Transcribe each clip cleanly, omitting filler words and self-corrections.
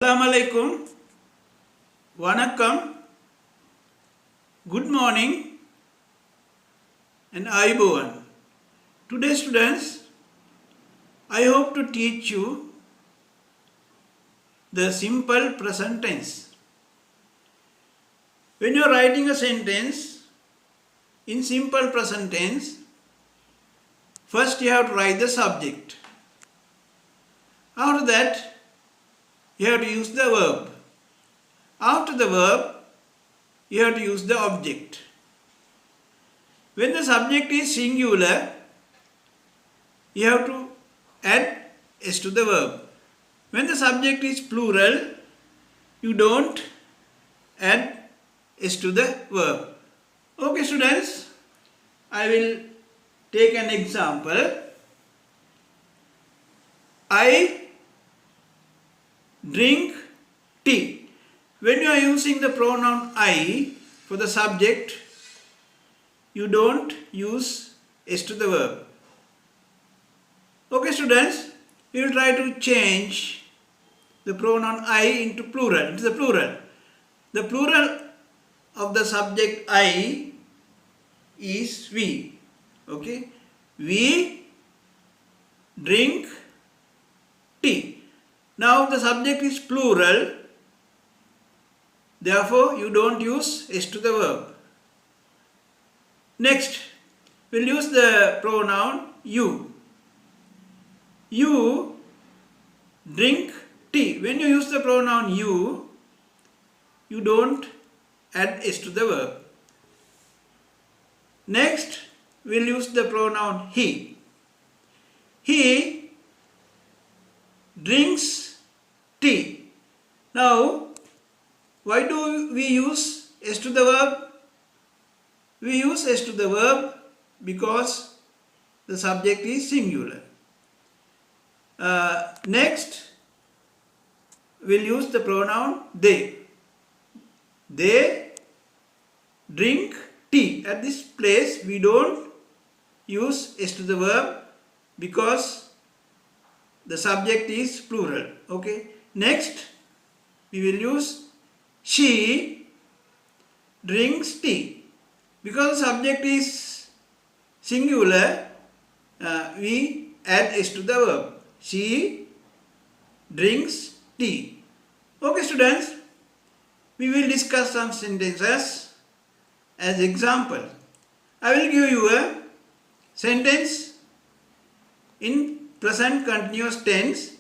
Assalamu alaikum, Vanakkam, good morning and Ayubowan. Today students, I hope to teach you the simple present tense. When you are writing a sentence in simple present tense, first you have to write the subject. After that, you have to use the verb. After the verb, you have to use the object. When the subject is singular, you have to add s to the verb. When the subject is plural, you don't add s to the verb. Okay students, I will take an example. I drink tea. When you are using the pronoun I for the subject, you don't use s to the verb. Okay students, we will try to change the pronoun I into plural, into the plural. The plural of the subject I is we. Okay, we drink tea. Now the subject is plural, therefore you don't use s to the verb. Next, we'll use the pronoun you. You drink tea. When you use the pronoun you don't add s to the verb. Next, we'll use the pronoun he. He drinks tea. Now, why do we use s to the verb? We use s to the verb because the subject is singular. Next, we'll use the pronoun they. They drink tea. At this place, we don't use s to the verb because the subject is plural. Okay. Next, we will use she drinks tea. Because the subject is singular, we add s to the verb. She drinks tea. Okay students, we will discuss some sentences as example. I will give you a sentence in present continuous tense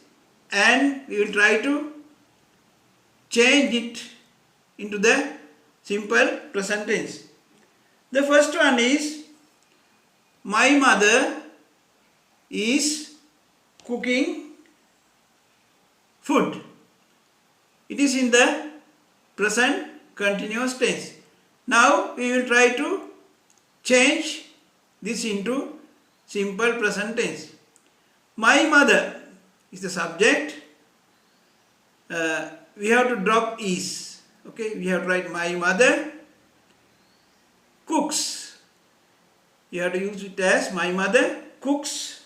and we will try to change it into the simple present tense. The first one is, my mother is cooking food. It is in the present continuous tense. Now we will try to change this into simple present tense. My mother is the subject. We have to drop is. Okay, we have to write my mother cooks. You have to use it as my mother cooks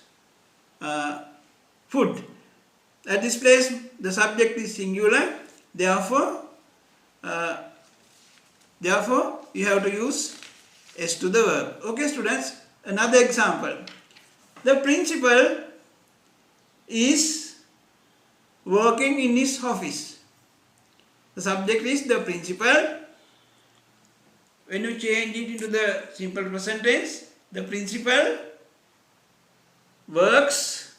food. At this place, the subject is singular. Therefore, you have to use s to the verb. Okay, students. Another example. The principal is working in his office. The subject is the principal. When you change it into the simple present tense, the principal works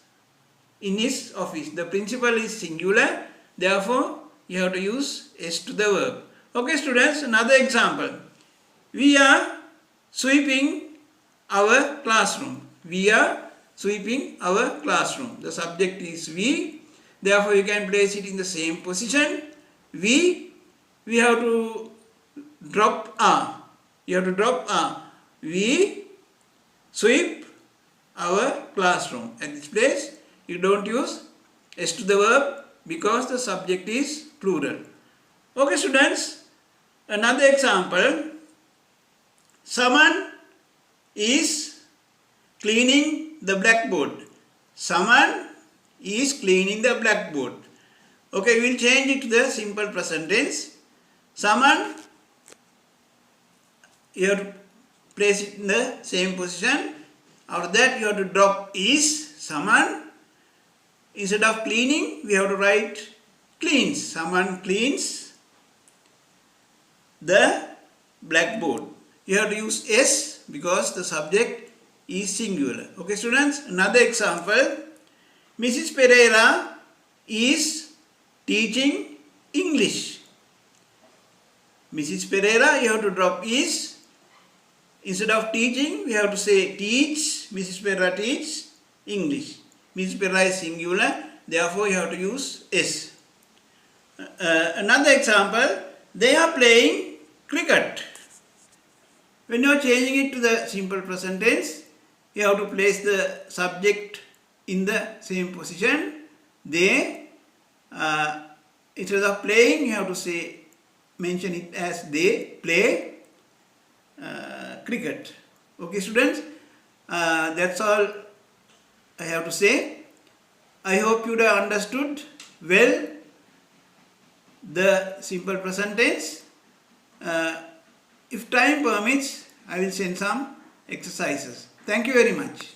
in his office. The principal is singular, therefore you have to use s to the verb. Okay students, another example. We are sweeping our classroom. We are sweeping our classroom. The subject is we, therefore you can place it in the same position. We have to drop a. You have to drop a. We sweep our classroom. At this place, you don't use s to the verb because the subject is plural. Okay students, another example. Saman is cleaning the blackboard. Saman is cleaning the blackboard. Okay, we will change it to the simple present tense. Saman, you have to place it in the same position. After that, you have to drop is. Saman. Instead of cleaning, we have to write cleans. Saman cleans the blackboard. You have to use S because the subject is singular. Okay, students, another example. Mrs. Perera is teaching English. Mrs. Perera, you have to drop is. Instead of teaching, we have to say teach. Mrs. Perera teaches English. Mrs. Perera is singular, therefore you have to use S. Another example, they are playing cricket. When you are changing it to the simple present tense, you have to place the subject in the same position. They, instead of playing, you have to say, mention it as they play cricket. Okay, students, that's all I have to say. I hope you have understood well the simple present tense. If time permits, I will send some exercises. Thank you very much.